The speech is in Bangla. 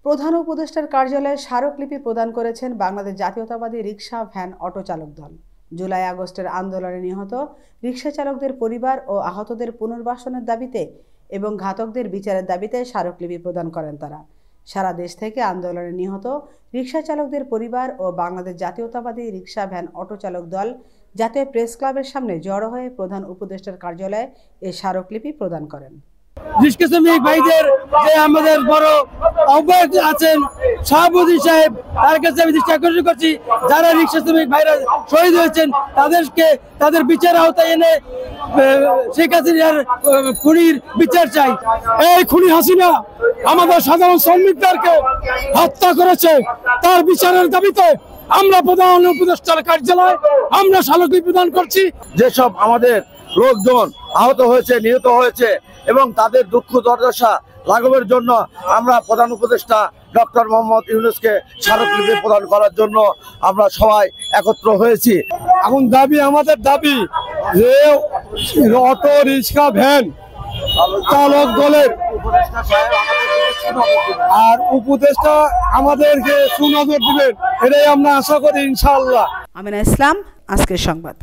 প্রধান উপদেষ্টার কার্যালয়ে স্মারকলিপি প্রদান করেছেন বাংলাদেশ জাতীয়তাবাদী রিকশা ভ্যান অটো চালক দল। জুলাই আগস্টের আন্দোলনে নিহত রিকশা চালকদের পরিবার ও আহতদের পুনর্বাসনের দাবিতে এবং ঘাতকদের বিচারের দাবিতে স্মারকলিপি প্রদান করেন তারা। সারা দেশ থেকে আন্দোলনে নিহত রিকশা চালকদের পরিবার ও বাংলাদেশ জাতীয়তাবাদী রিকশা ভ্যান অটো চালক দল জাতীয় প্রেস ক্লাবের সামনে জড়ো হয়ে প্রধান উপদেষ্টার কার্যালয়ে এই স্মারকলিপি প্রদান করেন। রিকশা শ্রমিক ভাইদের যে আমাদের বড় আহ্বায়ক আছেন সভাপতি সাহেব, তার কাছে আমি দৃষ্টি আকর্ষণ করছি, যারা রিকশা শ্রমিক ভাইরা শহীদ হয়েছেন তাদেরকে তাদের বিচার আওতায় এনে শেখ হাসিনার খুনির বিচার চাই। এই খুনি হাসিনা আমাদের সাধারণ শ্রমিকদেরকে হত্যা করেছে, তার বিচারের দাবিতে আমরা প্রধান উপদেষ্টার কার্যালয়ে আমরা স্মারকলিপি প্রদান করছি। যেসব আমাদের লোকজন আহত হয়েছে, নিহত হয়েছে এবং তাদের দুঃখ দুর্দশা লাঘবের জন্য আমরা প্রধান উপদেষ্টা ডক্টর মোহাম্মদ ইউনূসকে স্মারকলিপি প্রদান করার জন্য আমরা সবাই একত্র হয়েছি। এখন আমাদের দাবি যে অটো রিক্সা ভ্যান চালক দলের আর উপদেষ্টা আমাদেরকে সুনজর দিবেন, এটাই আমরা আশা করি ইনশাআল্লাহ। আমিনা ইসলাম, আজকের সংবাদ।